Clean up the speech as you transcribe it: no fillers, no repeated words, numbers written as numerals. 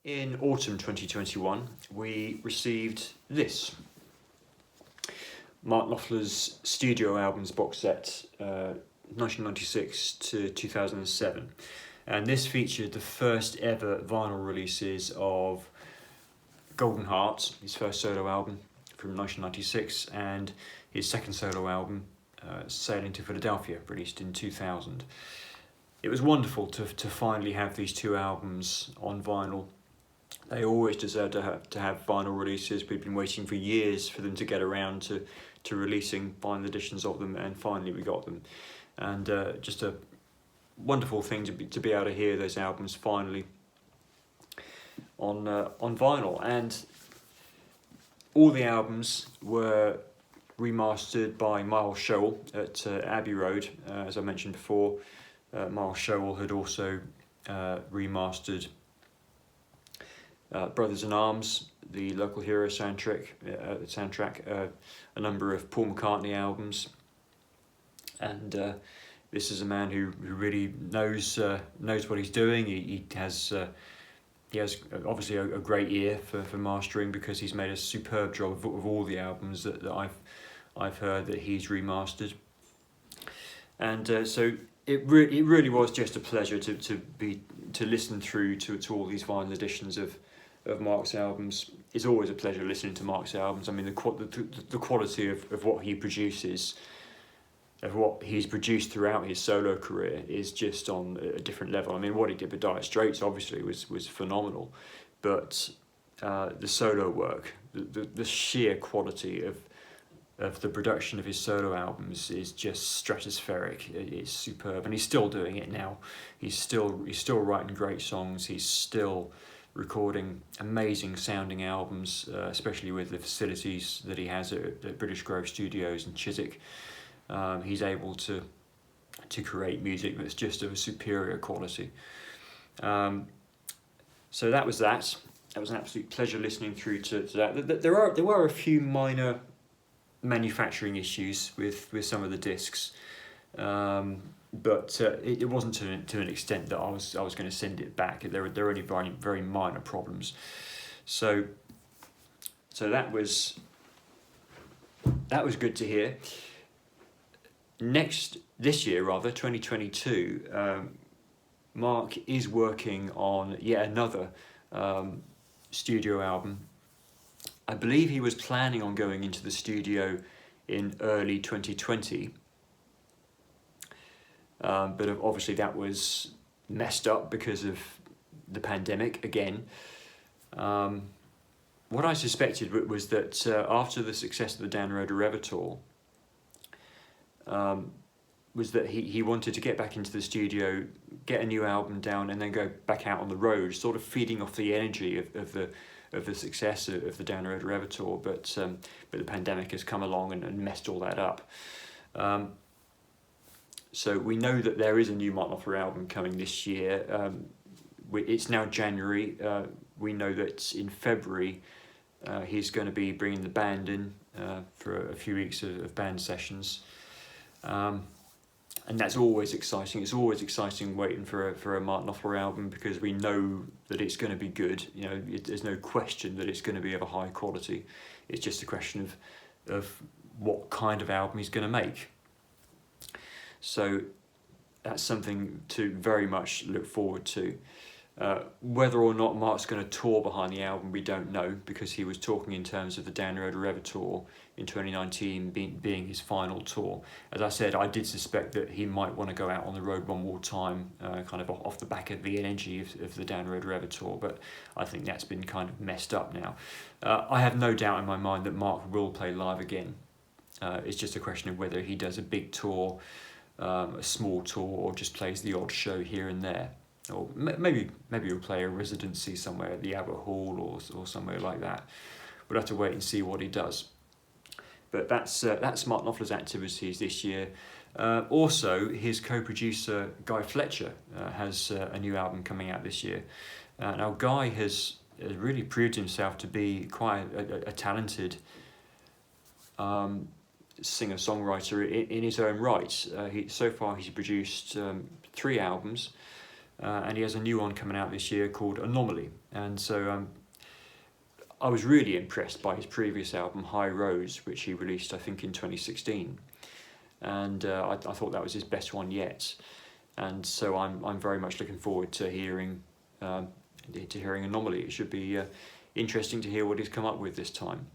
In autumn 2021, we received this, Mark Knopfler's studio albums box set, 1996 to 2007. And this featured the first ever vinyl releases of Golden Heart, his first solo album from 1996, and his second solo album, Sailing to Philadelphia, released in 2000. It was wonderful to finally have these two albums on vinyl. They always deserve to have vinyl releases. We've been waiting for years for them to get around to releasing vinyl editions of them, and finally we got them. And just a wonderful thing to be able to hear those albums finally on vinyl. And all the albums were remastered by Miles Showell at Abbey Road. As I mentioned before, Miles Showell had also remastered Brothers in Arms, the Local Hero soundtrack, a number of Paul McCartney albums, and this is a man who really knows what he's doing. He has obviously a great ear for mastering, because he's made a superb job of all the albums that I've heard that he's remastered, and so it really was just a pleasure to listen through to all these vinyl editions of Mark's albums. It's always a pleasure listening to Mark's albums. I mean, the quality of what he produces, of what he's produced throughout his solo career, is just on a different level. I mean, what he did with Dire Straits obviously was phenomenal, but the solo work, the sheer quality of the production of his solo albums is just stratospheric. It's superb, and he's still doing it now. He's still writing great songs. He's still recording amazing sounding albums, especially with the facilities that he has at British Grove Studios in Chiswick. He's able to create music that's just of a superior quality. So that was that. That was an absolute pleasure listening through to that. There were a few minor manufacturing issues with some of the discs, but it wasn't to an extent that I was going to send it back. There were only very minor problems. So that was good to hear. This year, 2022, Mark is working on yet another studio album. I believe he was planning on going into the studio in early 2020, but obviously that was messed up because of the pandemic again. What I suspected was that after the success of the Down the Road Forever tour, was that he wanted to get back into the studio, get a new album down, and then go back out on the road, sort of feeding off the energy of the success of the Down the Road Forever tour, but the pandemic has come along and messed all that up. So we know that there is a new Mark Knopfler album coming this year. It's now January. We know that in February he's going to be bringing the band in for a few weeks of band sessions. And that's always exciting. It's always exciting waiting for a Mark Knopfler album, because we know that it's going to be good. You know, there's no question that it's going to be of a high quality. It's just a question of what kind of album he's going to make. So that's something to very much look forward to. Whether or not Mark's going to tour behind the album, we don't know, because he was talking in terms of the Down the Road Forever tour in 2019 being his final tour. As I said, I did suspect that he might want to go out on the road one more time, kind of off the back of the energy of the Down the Road Forever tour, but I think that's been kind of messed up now. I have no doubt in my mind that Mark will play live again. It's just a question of whether he does a big tour, a small tour, or just plays the odd show here and there. Or maybe he'll play a residency somewhere at the Albert Hall or somewhere like that. We'll have to wait and see what he does. But that's Mark Knopfler's activities this year. Also, his co-producer Guy Fletcher has a new album coming out this year. Now Guy has really proved himself to be quite a talented singer-songwriter in his own right. So far he's produced 3 albums. and he has a new one coming out this year called Anomaly. And so I was really impressed by his previous album High Rose, which he released I think in 2016, and I thought that was his best one yet. And so I'm very much looking forward to hearing Anomaly. It should be interesting to hear what he's come up with this time.